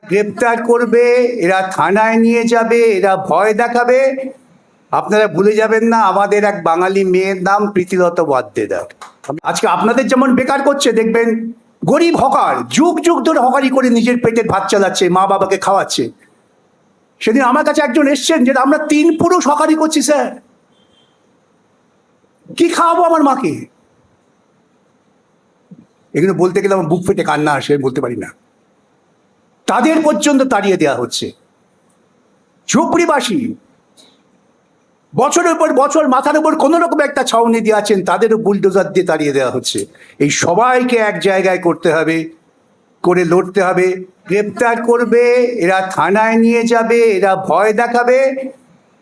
গ্রেপ্তার করবে, এরা থানায় নিয়ে যাবে, এরা ভয় দেখাবে। আপনারা ভুলে যাবেন না আমাদের এক বাঙালি মেয়ের নাম প্রীতিলতা ওয়াদ্দেদার। আজকে আপনাদের যেমন বেকার করছে, দেখবেন গরিব হকার যুগ যুগ ধরে হকারি করে নিজের পেটের ভাত চালাচ্ছে, মা বাবাকে খাওয়াচ্ছে। সেদিন আমার কাছে একজন এসছেন যে আমরা 3 পুরুষ হকারি করছি স্যার, কি খাওয়াবো আমার মাকে? এগুলো বলতে গেলে আমার বুক ফেটে কান্না আসে, বলতে পারি না। তাদের পর্যন্ত তাড়িয়ে দেওয়া হচ্ছে। ঝুপড়িবাসী বছরের পর বছর মাথার উপর কোনো রকম একটা ছাউনি দিয়ে আছেন, তাদেরও বুলডোজার দিয়ে তাড়িয়ে দেওয়া হচ্ছে। এই সবাইকে এক জায়গায় করতে হবে, করে লড়তে হবে। গ্রেপ্তার করবে, এরা থানায় নিয়ে যাবে, এরা ভয় দেখাবে।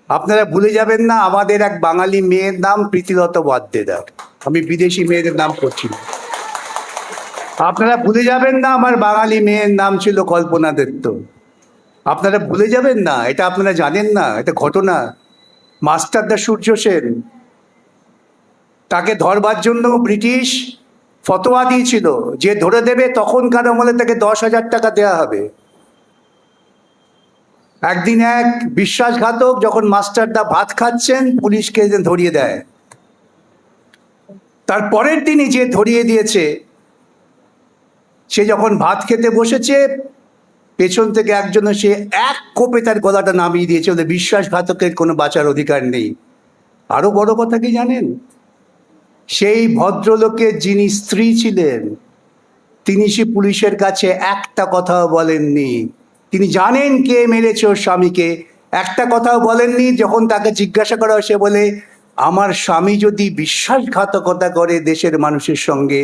আপনারা ভুলে যাবেন না আমাদের এক বাঙালি মেয়ের নাম প্রীতিলতা ওয়াদ্দেদার। আমি বিদেশি মেয়েদের নাম করছি না। আপনারা ভুলে যাবেন না আমার বাঙালি মেয়ের নাম ছিল কল্পনা দত্ত। আপনারা ভুলে যাবেন না, এটা আপনারা জানেন না, এটা ঘটনা। মাস্টারদা সূর্য সেন, তাকে ধরবার জন্য ব্রিটিশ ফতোয়া দিয়েছিল যে ধরে দেবে তখনকার আমলে তাকে 10,000 টাকা দেওয়া হবে। একদিন এক বিশ্বাসঘাতক যখন মাস্টারদা ভাত খাচ্ছেন, পুলিশকে ধরিয়ে দেয়। তার পরের দিনই যে ধরিয়ে দিয়েছে, সে যখন ভাত খেতে বসেছে, পেছন থেকে একজন সে এক কোপে তার গলাটা নামিয়ে দিয়েছে। ওদের বিশ্বাসঘাতকের কোনো বাঁচার অধিকার নেই। আরো বড় কথা কি জানেন? সেই ভদ্রলোকের যিনি স্ত্রী ছিলেন, তিনি সে পুলিশের কাছে একটা কথাও বলেননি। তিনি জানেন কে মেরেছে ওর স্বামীকে, একটা কথাও বলেননি। যখন তাকে জিজ্ঞাসা করা হয়, সে বলে, আমার স্বামী যদি বিশ্বাসঘাতকতা করে দেশের মানুষের সঙ্গে,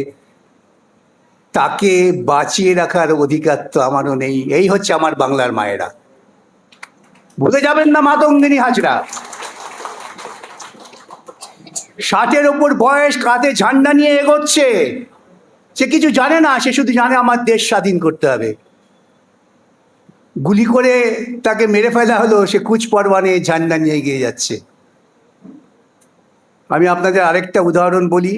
তাকে বাঁচিয়ে রাখার অধিকার তো আমারও নেই। এই হচ্ছে আমার বাংলার মায়েরা। ভুলে যাবেন না মাতঙ্গিনী হাজরা। 60-এর ওপর বয়স, কাঁধে ঝান্ডা নিয়ে এগোচ্ছে। সে কিছু জানে না, সে শুধু জানে আমার দেশ স্বাধীন করতে হবে। গুলি করে তাকে মেরে ফেলা হলো, সে কুচ পরওয়ানে ঝান্ডা নিয়ে এগিয়ে যাচ্ছে। আমি আপনাদের আরেকটা উদাহরণ বলি।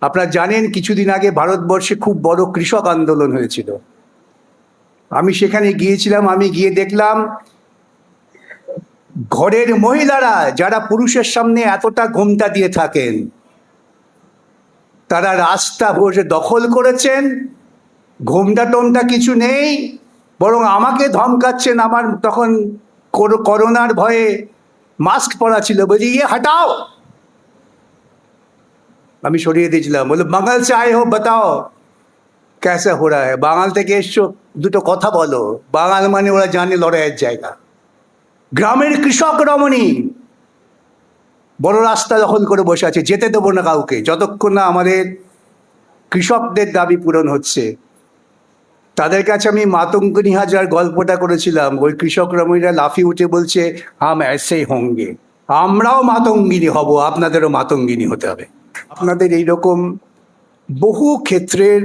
আপনারা জানেন কিছুদিন আগে ভারতবর্ষে খুব বড় কৃষক আন্দোলন হয়েছিল। আমি সেখানে গিয়েছিলাম। আমি গিয়ে দেখলাম ঘরের মহিলারা যারা পুরুষের সামনে এতটা ঘোমটা দিয়ে থাকেন, তারা রাস্তা বসে দখল করেছেন। ঘোমটা টোমটা কিছু নেই, বরং আমাকে ধমকাচ্ছেন। আমার তখন করোনার ভয়ে মাস্ক পরা ছিল, বলছি ইয়ে হটাও। আমি সরিয়ে দিয়েছিলাম। বলে বাঙাল সে আয়ে হো, বাতাও কেসে হো রা হ্যায়। বাঙাল থেকে এসছো, দুটো কথা বলো। বাঙাল মানে ওরা জানে লড়াইয়ের জায়গা। গ্রামের কৃষক রমণী বড় রাস্তা দখল করে বসে আছে, যেতে দেবো না কাউকে যতক্ষণ না আমাদের কৃষকদের দাবি পূরণ হচ্ছে। তাদের কাছে আমি মাতঙ্গিনী হাজরার গল্পটা করেছিলাম। ওই কৃষক রমণীরা লাফিয়ে উঠে বলছে, হাম ऐसे होंगे, আমরাও মাতঙ্গিনী হব, আপনাদেরও মাতঙ্গিনী হতে হবে। আপনাদের এইরকম বহু ক্ষেত্রের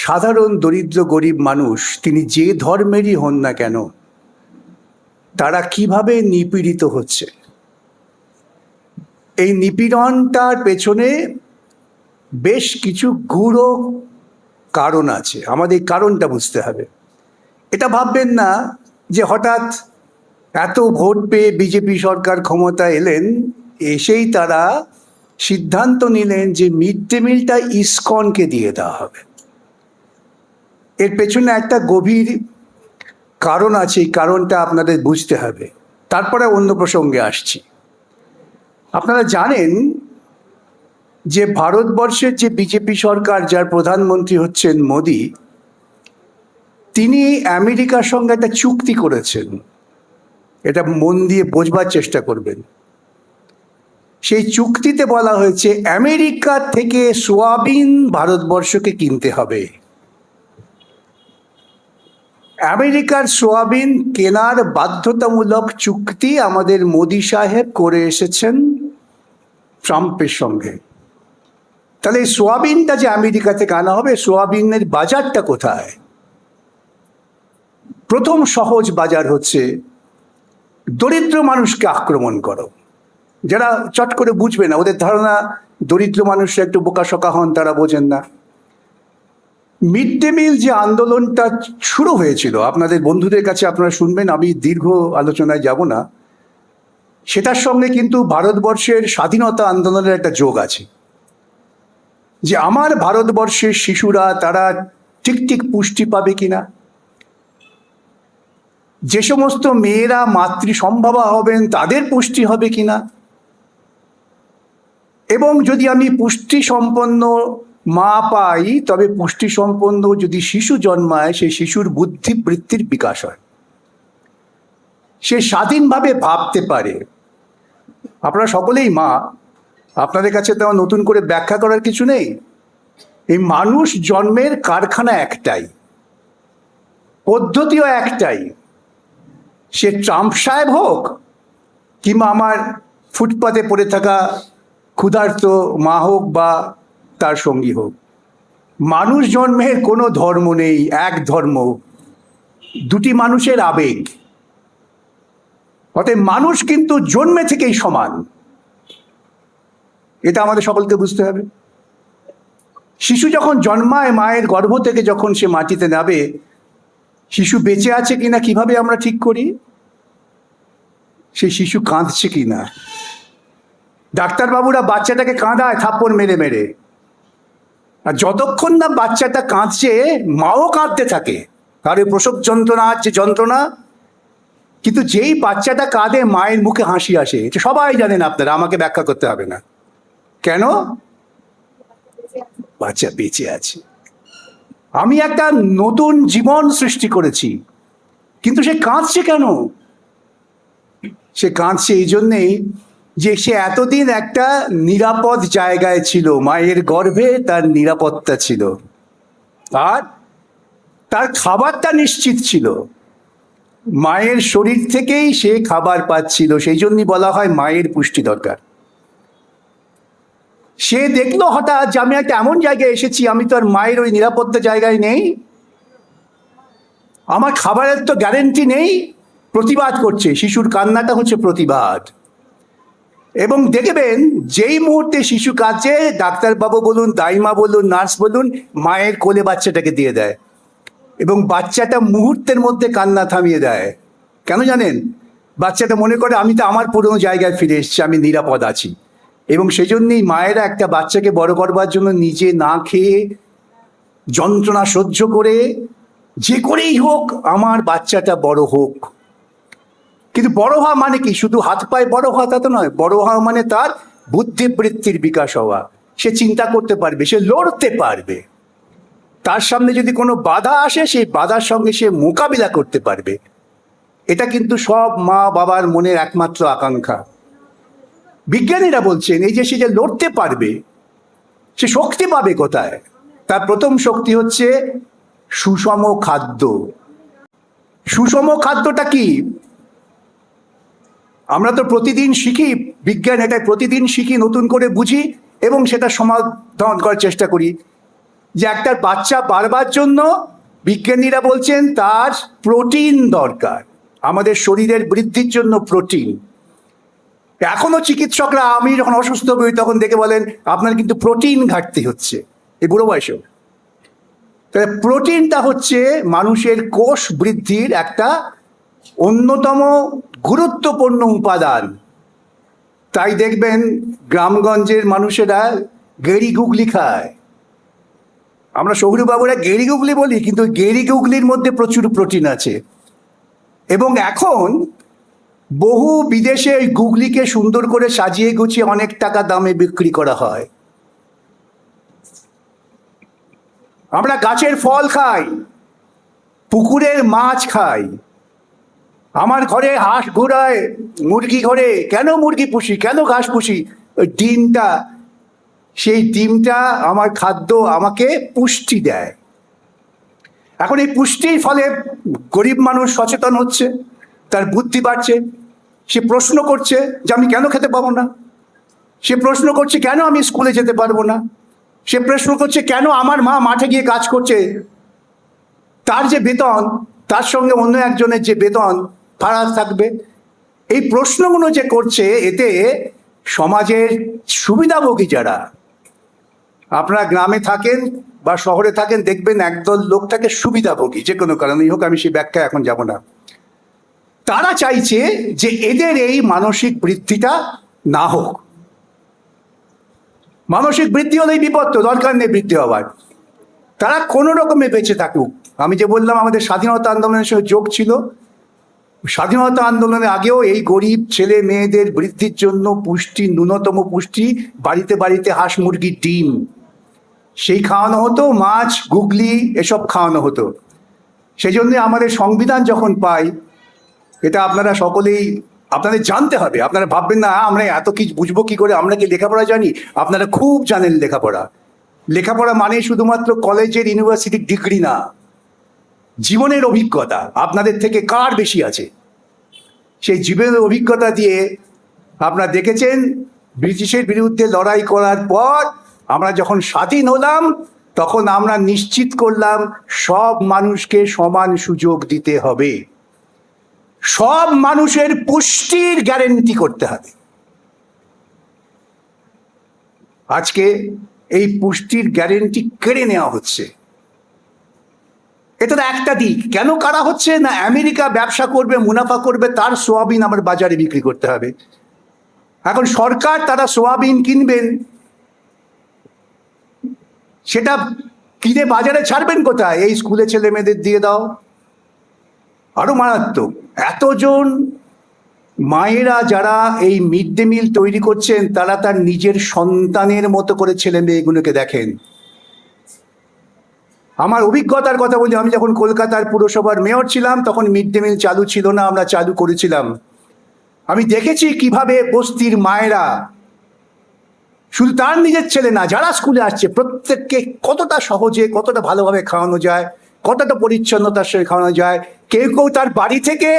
সাধারণ দরিদ্র গরিব মানুষ, তিনি যে ধর্মেরই হন না কেন, তারা কিভাবে নিপীড়িত হচ্ছে। এই নিপীড়নটার পেছনে বেশ কিছু গূঢ় কারণ আছে। আমাদের কারণটা বুঝতে হবে। এটা ভাববেন না যে হঠাৎ এত ভোট পেয়ে বিজেপি সরকার ক্ষমতা এলেন, এসেই তারা সিদ্ধান্ত নিলেন যে মিড ডে মিলটা ইসকনকে দিয়ে দেওয়া হবে। এর পেছনে একটা গভীর কারণ আছে। এই কারণটা আপনাদের বুঝতে হবে। তারপরে অন্য প্রসঙ্গে আসছি। আপনারা জানেন যে ভারতবর্ষের যে বিজেপি সরকার, যার প্রধানমন্ত্রী হচ্ছেন মোদি, তিনি আমেরিকার সঙ্গে একটা চুক্তি করেছেন। এটা মন দিয়ে বোঝবার চেষ্টা করবেন। সেই চুক্তিতে বলা হয়েছে আমেরিকা থেকে সোয়াবিন ভারতবর্ষকে কিনতে হবে। আমেরিকার সোয়াবিন কেনার বাধ্যতামূলক চুক্তি আমাদের মোদি সাহেব করে এসেছেন ট্রাম্পের সঙ্গে। তাহলে এই সোয়াবিনটা যে আমেরিকা থেকে আনা হবে, সোয়াবিনের বাজারটা কোথায়? প্রথম সহজ বাজার হচ্ছে দরিদ্র মানুষকে আক্রমণ করো। যারা চট করে বুঝবে না, ওদের ধারণা দরিদ্র মানুষরা একটু বোকাশোকা হন, তারা বোঝেন না। মিড ডে মিল যে আন্দোলনটা শুরু হয়েছিল, আপনাদের বন্ধুদের কাছে আপনারা শুনবেন, আমি দীর্ঘ আলোচনায় যাব না, সেটার সঙ্গে কিন্তু ভারতবর্ষের স্বাধীনতা আন্দোলনের একটা যোগ আছে। যে আমার ভারতবর্ষের শিশুরা তারা ঠিক ঠিক পুষ্টি পাবে কিনা, যে সমস্ত মেয়েরা মাতৃসম্ভবা হবেন তাদের পুষ্টি হবে কিনা, এবং যদি আমি পুষ্টি সম্পন্ন মা পাই তবে পুষ্টি সম্পন্ন যদি শিশু জন্মায় সেই শিশুর বুদ্ধি বৃত্তির বিকাশ হয়, সে স্বাধীনভাবে ভাবতে পারে। আপনারা সকলেই মা, আপনাদের কাছে তো নতুন করে ব্যাখ্যা করার কিছু নেই। এই মানুষ জন্মের কারখানা একটাই, পদ্ধতিও একটাই। সে ট্রাম্প সাহেব হোক কিংবা আমার ফুটপাতে পড়ে থাকা ক্ষুধার্ত মা হোক বা তার সঙ্গী হোক, মানুষ জন্মের কোনো ধর্ম নেই, এক ধর্ম, দুটি মানুষের আবেগ। অতএব মানুষ কিন্তু জন্মে থেকেই সমান, এটা আমাদের সকলকে বুঝতে হবে। শিশু যখন জন্মায় মায়ের গর্ভ থেকে যখন সে মাটিতে নামে, শিশু বেঁচে আছে কিনা কিভাবে আমরা ঠিক করি? সেই শিশু কাঁদছে কিনা। ডাক্তারবাবুরা বাচ্চাটাকে কাঁদায় থাপ্পড় মেরে মেরে, আর যতক্ষণ না বাচ্চাটা কাঁদছে মাও কাঁদতে থাকে, কারো প্রসব যন্ত্রণা আছে যন্ত্রণা, কিন্তু যেই বাচ্চাটা কাঁদে মায়ের মুখে হাসি আসে। এটা সবাই জানেন আপনারা, আমাকে ব্যাখ্যা করতে হবে না। কেন? বাচ্চা বেঁচে আছে, আমি একটা নতুন জীবন সৃষ্টি করেছি। কিন্তু সে কাঁদছে কেন? সে কাঁদছে এই জন্যেই যে সে এতদিন একটা নিরাপদ জায়গায় ছিল, মায়ের গর্ভে তার নিরাপত্তা ছিল, আর তার খাবারটা নিশ্চিত ছিল, মায়ের শরীর থেকেই সে খাবার পাচ্ছিল। সেই জন্যই বলা হয় মায়ের পুষ্টি দরকার। সে দেখলো হঠাৎ যে আমি একটা এমন জায়গায় এসেছি, আমি তো আর মায়ের ওই নিরাপত্তা জায়গায় নেই, আমার খাবারের তো গ্যারেন্টি নেই, প্রতিবাদ করছে। শিশুর কান্নাটা হচ্ছে প্রতিবাদ। এবং দেখবেন যেই মুহূর্তে শিশু কাঁদছে, ডাক্তারবাবু বলুন, দাইমা বলুন, নার্স বলুন, মায়ের কোলে বাচ্চাটাকে দিয়ে দেয় এবং বাচ্চাটা মুহূর্তের মধ্যে কান্না থামিয়ে দেয়। কেন জানেন? বাচ্চাটা মনে করে আমি তো আমার পুরনো জায়গায় ফিরে এসেছি, আমি নিরাপদ আছি। এবং সেই জন্যই মায়েরা একটা বাচ্চাকে বড় করবার জন্য নিজে না খেয়ে যন্ত্রণা সহ্য করে যে করেই হোক আমার বাচ্চাটা বড় হোক। কিন্তু বড় হওয়া মানে কি? শুধু হাত পায়ে বড় হওয়া তা তো নয়। বড় হওয়া মানে তার বুদ্ধিবৃত্তির বিকাশ হওয়া, সে চিন্তা করতে পারবে, সে লড়তে পারবে, তার সামনে যদি কোনো বাধা আসে সেই বাধার সঙ্গে সে মোকাবিলা করতে পারবে। এটা কিন্তু সব মা বাবার মনের একমাত্র আকাঙ্ক্ষা। বিজ্ঞানীরা বলছেন এই যে সে যে লড়তে পারবে, সে শক্তি পাবে কোথায়? তার প্রথম শক্তি হচ্ছে সুষম খাদ্য। সুষম খাদ্যটা কি? আমরা তো প্রতিদিন শিখি, বিজ্ঞান এটাই প্রতিদিন শিখি, নতুন করে বুঝি এবং সেটা সমাধান করার চেষ্টা করি। যে একটা বাচ্চা বাড়বার জন্য বিজ্ঞানীরা বলছেন তার প্রোটিন দরকার, আমাদের শরীরের বৃদ্ধির জন্য প্রোটিন। এখনো চিকিৎসকরা, আমি যখন অসুস্থ হই তখন দেখে বলেন আপনার কিন্তু প্রোটিন ঘাটতি হচ্ছে, এই বুড়ো বয়সেও। তাহলে প্রোটিনটা হচ্ছে মানুষের কোষ বৃদ্ধির একটা অন্যতম গুরুত্বপূর্ণ উপাদান। তাই দেখবেন গ্রামগঞ্জের মানুষেরা গেড়ি গুগলি খায়। আমরা শহুরেবাবুরা গেড়ি গুগলি বলি, কিন্তু গেড়ি গুগলির মধ্যে প্রচুর প্রোটিন আছে। এবং এখন বহু বিদেশে ওই গুগলিকে সুন্দর করে সাজিয়ে গুছিয়ে অনেক টাকা দামে বিক্রি করা হয়। আমরা গাছের ফল খাই, পুকুরের মাছ খাই, আমার ঘরে হাঁস ঘোরায়, মুরগি ঘরে। কেন মুরগি পুষি, কেন ঘাস পুষি? ওই ডিমটা, সেই ডিমটা আমার খাদ্য, আমাকে পুষ্টি দেয়। এখন এই পুষ্টির ফলে গরিব মানুষ সচেতন হচ্ছে, তার বুদ্ধি বাড়ছে, সে প্রশ্ন করছে যে আমি কেন খেতে পাবো না, সে প্রশ্ন করছে কেন আমি স্কুলে যেতে পারবো না, সে প্রশ্ন করছে কেন আমার মা মাঠে গিয়ে কাজ করছে, তার যে বেতন তার সঙ্গে অন্য একজনের যে বেতন ফারাক থাকবে। এই প্রশ্নগুলো যে করছে, এতে সমাজের সুবিধাভোগী যারা, আপনারা গ্রামে থাকেন বা শহরে থাকেন, দেখবেন একদল লোক থাকে সুবিধাভোগী, যে কোনো কারণেই হোক, আমি সেই ব্যাখ্যা এখন যাব না। তারা চাইছে যে এদের এই মানসিক বৃদ্ধিটা না হোক। মানসিক বৃদ্ধি হলেই বিপদ, তো দরকার নেই বৃদ্ধি হওয়ার। তারা কোনো রকমে বেঁচে থাকুক। আমি যে বললাম আমাদের স্বাধীনতা আন্দোলনের সঙ্গে যোগ ছিল, স্বাধীনতা আন্দোলনের আগেও এই গরিব ছেলে মেয়েদের বৃদ্ধির জন্য পুষ্টি, ন্যূনতম পুষ্টি, বাড়িতে বাড়িতে হাঁস মুরগির ডিম সেই খাওয়ানো হতো, মাছ গুগলি এসব খাওয়ানো হতো। সেই জন্য আমাদের সংবিধান যখন পাই, এটা আপনারা সকলেই আপনাদের জানতে হবে। আপনারা ভাববেন না আমরা এত কিছু বুঝবো কি করে, আমরা কি লেখাপড়া জানি? আপনারা খুব জানেন লেখাপড়া। লেখাপড়া মানে শুধুমাত্র কলেজের ইউনিভার্সিটির ডিগ্রি না, জীবনের অভিজ্ঞতা আপনাদের থেকে কার বেশি আছে। সেই জীবনের অভিজ্ঞতা দিয়ে আপনারা দেখেছেন ব্রিটিশের বিরুদ্ধে লড়াই করার পর আমরা যখন স্বাধীন হলাম, তখন আমরা নিশ্চিত করলাম সব মানুষকে সমান সুযোগ দিতে হবে, সব মানুষের পুষ্টির গ্যারেন্টি করতে হবে। আজকে এই পুষ্টির গ্যারেন্টি কেড়ে নেওয়া হচ্ছে। এটা একটা দিক। কেন কারা হচ্ছে না? আমেরিকা ব্যবসা করবে, মুনাফা করবে, তার সোয়াবিন আমার বাজারে বিক্রি করতে হবে। এখন সরকার তারা সোয়াবিন কিনবেন, সেটা কিনে বাজারে ছাড়বেন কোথায়? এই স্কুলে ছেলে মেয়েদের দিয়ে দাও। আরো মারাত্মক, এতজন মায়েরা যারা এই মিড ডে মিল তৈরি করছেন, তারা তার নিজের সন্তানের মতো করে ছেলে মেয়েগুলোকে দেখেন। আমার অভিজ্ঞতার কথা বলি, আমি যখন কলকাতার পুরসভার মেয়র ছিলাম, তখন মিড ডে মিল চালু ছিল না, আমরা চালু করেছিলাম। আমি দেখেছি কিভাবে বস্তির মায়েরা, শুধু তার নিজের ছেলে না, যারা স্কুলে আসছে প্রত্যেককে কতটা সহজে, কতটা ভালোভাবে খাওয়ানো যায়, কতটা পরিচ্ছন্নতার সঙ্গে খাওয়ানো যায়। কেউ কেউ তার বাড়ি থেকে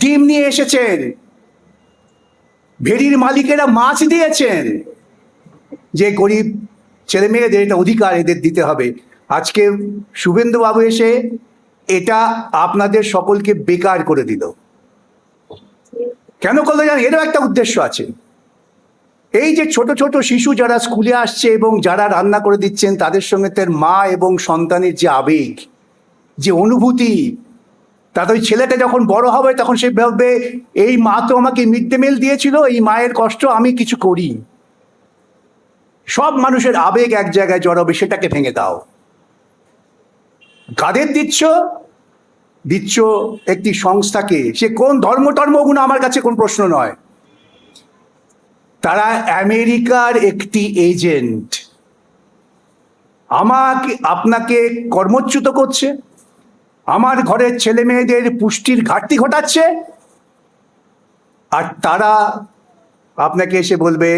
ডিম নিয়ে এসেছেন, ভেড়ির মালিকেরা মাছ দিয়েছেন, যে গরিব ছেলে মেয়েদের এটা অধিকার, এদের দিতে হবে। আজকে শুভেন্দুবাবু এসে এটা আপনাদের সকলকে বেকার করে দিল। কেন করলো জানেন? এরও একটা উদ্দেশ্য আছে। এই যে ছোট ছোট শিশু যারা স্কুলে আসছে এবং যারা রান্না করে দিচ্ছেন, তাদের সঙ্গে তার মা এবং সন্তানের যে আবেগ, যে অনুভূতি, তাতে ওই ছেলেটা যখন বড় হবে তখন সে ভাববে এই মা তো আমাকে মিড ডে মিল দিয়েছিল, এই মায়ের কষ্ট আমি কিছু করি। সব মানুষের আবেগ এক জায়গায় জড়াবে, সেটাকে ভেঙে দাও। কাদের দিচ্ছ? দিচ্ছ একটি সংস্থাকে। সে কোন ধর্মগুলো আমার কাছে কোন প্রশ্ন নয়, তারা আমেরিকার একটি এজেন্ট। আমাকে আপনাকে কর্মচ্যুত করছে, আমার ঘরের ছেলে মেয়েদের পুষ্টির ঘাটতি ঘটাচ্ছে, আর তারা আপনাকে এসে বলবে,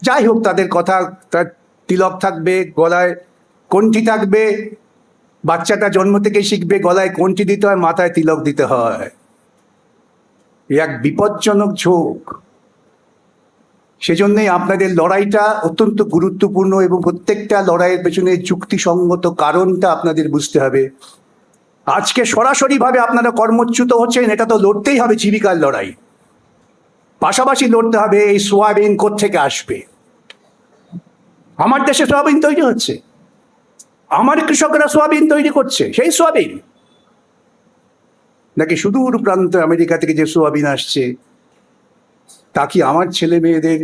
যাই হোক তাদের কথা, তার তিলক থাকবে, গলায় কণ্ঠি থাকবে, বাচ্চাটা জন্ম থেকে শিখবে গলায় কণ্ঠি দিতে হয়, মাথায় তিলক দিতে হয়। এক বিপজ্জনক ঝোঁক। সেজন্যই আপনাদের লড়াইটা অত্যন্ত গুরুত্বপূর্ণ, এবং প্রত্যেকটা লড়াইয়ের পেছনে যুক্তিসঙ্গত কারণটা আপনাদের বুঝতে হবে। আজকে সরাসরিভাবে আপনারা কর্মচ্যুত হচ্ছেন, এটা তো লড়তেই হবে, জীবিকার লড়াই। পাশাপাশি লড়তে হবে এই সোয়াবিন কোত্থেকে আসবে। আমার দেশে সোয়াবিন তৈরি হচ্ছে, আমার কৃষকরা সোয়াবিন তৈরি করছে, সেই সোয়াবিন নাকি সুদূর প্রান্ত আমেরিকা থেকে যে সোয়াবিন আসছে, তা কি আমার ছেলে মেয়েদের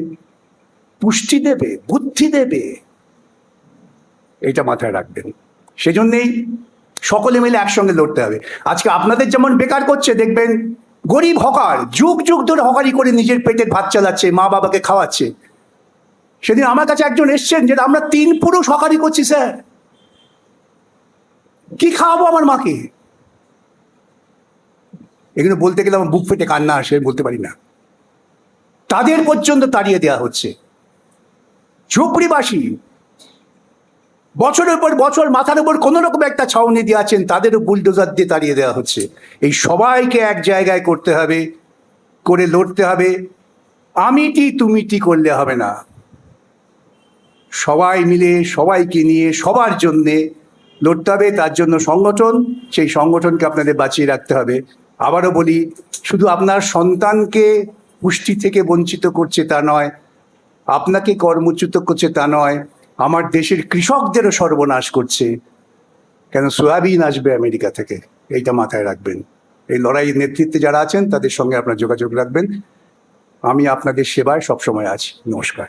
পুষ্টি দেবে, বুদ্ধি দেবে? এটা মাথায় রাখবেন। সেজন্যই সকলে মিলে একসঙ্গে লড়তে হবে। আজকে আপনাদের যেমন বেকার করছে, দেখবেন গরিব হকার যুগ যুগ ধরে হকারি করে নিজের পেটের ভাত চালাচ্ছে, মা বাবাকে খাওয়াচ্ছে। সেদিন আমার কাছে একজন এসছেন যে আমরা 3 পুরুষ হকারি করছি স্যার, কি খাওয়াবো আমার মাকে? এগুলো বলতে গেলে আমার বুক ফেটে কান্না আসে, বলতে পারি না। তাদের পর্যন্ত তাড়িয়ে দেওয়া হচ্ছে। ঝুপড়িবাসী বছরের পর বছর মাথার উপর কোনো রকম একটা ছাউনি দিয়ে আছেন, তাদেরও বুলডোজার দিয়ে তাড়িয়ে দেওয়া হচ্ছে। এই সবাইকে এক জায়গায় করতে হবে, করে লড়তে হবে। আমিটি তুমিটি করলে হবে না, সবাই মিলে সবাইকে নিয়ে সবার জন্যে লড়তে হবে। তার জন্য সংগঠন, সেই সংগঠনকে আপনাদের বাঁচিয়ে রাখতে হবে। আবারও বলি, শুধু আপনার সন্তানকে পুষ্টি থেকে বঞ্চিত করছে তা নয়, আপনাকে কর্মচ্যুত করছে তা নয়, আমার দেশের কৃষকদেরও সর্বনাশ করছে, কেন সয়াবিন আসবে আমেরিকা থেকে, এইটা মাথায় রাখবেন। এই লড়াইয়ের নেতৃত্বে যারা আছেন তাদের সঙ্গে আপনার যোগাযোগ রাখবেন। আমি আপনাদের সেবায় সবসময় আছি। নমস্কার।